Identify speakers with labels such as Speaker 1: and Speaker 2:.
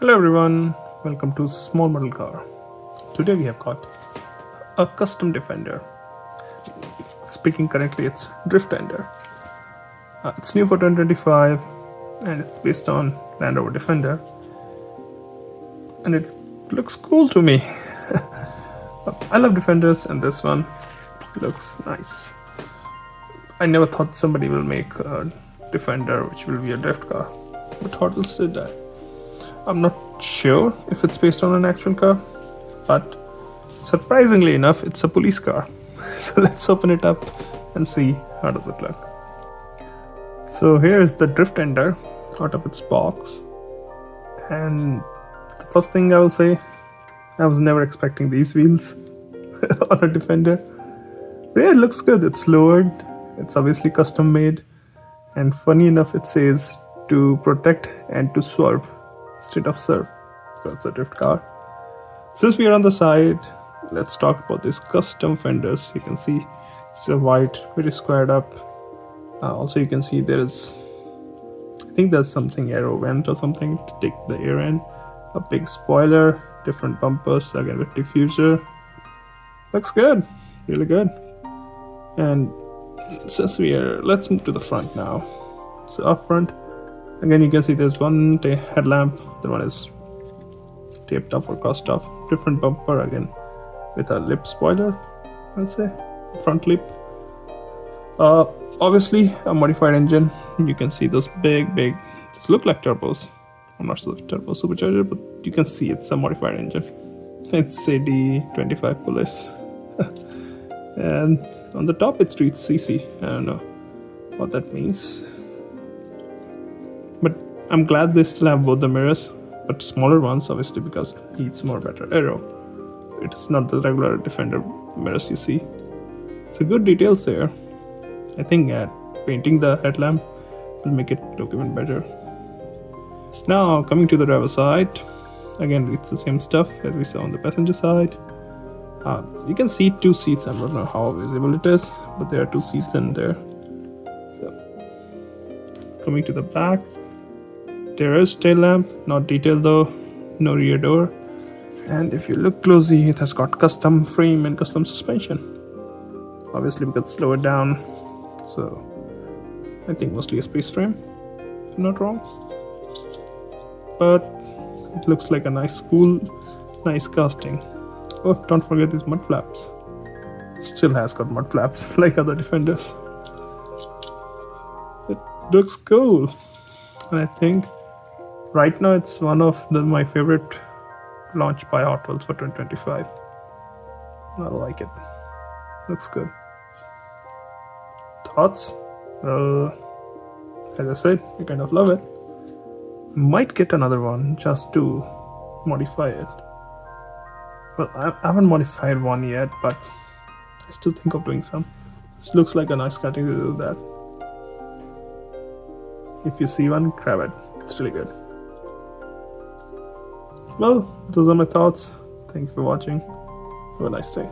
Speaker 1: Hello everyone, welcome to Small Model Car. Today we have got a custom Defender. Speaking correctly, it's Drift Ender. It's new for 2025 and it's based on Land Rover Defender. And it looks cool to me. I love Defenders and this one looks nice. I never thought somebody will make a Defender which will be a drift car, but Hotwheels did that. I'm not sure if it's based on an actual car, but surprisingly enough, it's a police car. So let's open it up and see how does it look. So here is the Drift Ender out of its box. And the first thing I will say, I was never expecting these wheels on a Defender. But yeah, it looks good. It's lowered. It's obviously custom made. And funny enough, it says to protect and to swerve instead of serve. So it's a drift car. Since we are on the side, let's talk about these custom fenders. You can see it's a white, very squared up. Also you can see there's something aero vent or something to take the air in. A big spoiler, different bumpers, again with diffuser. Looks good, really good. And since let's move to the front now. So up front, again you can see there's one headlamp, the one is taped off or crossed off. Different bumper again with a lip spoiler, I'll say, front lip. Obviously a modified engine. You can see those big, just look like turbos. I'm not sure if turbo supercharger, but you can see it's a modified engine. It's a D25 Police. And on the top it reads CC. I don't know what that means. But I'm glad they still have both the mirrors, but smaller ones obviously because it needs more better aero. It's not the regular Defender mirrors you see. So good details there. I think painting the headlamp will make it look even better. Now coming to the driver side, again it's the same stuff as we saw on the passenger side. You can see two seats. I don't know how visible it is, but there are two seats in there. So, coming to the back, there is tail lamp, not detailed though, no rear door. And if you look closely, it has got custom frame and custom suspension. Obviously because it's lowered down, so I think mostly a space frame, if I'm not wrong. But it looks like a nice, cool, nice casting. Oh, don't forget these mud flaps. Still has got mud flaps like other Defenders. It looks cool. And I think right now it's one of my favorite launch by Hot Wheels for 2025. I like it. Looks good. Thoughts? As I said, I kind of love it. Might get another one just to modify it. Well, I haven't modified one yet, but I still think of doing some. This looks like a nice cutting to do that. If you see one, grab it. It's really good. Well, those are my thoughts. Thank you for watching. Have a nice day.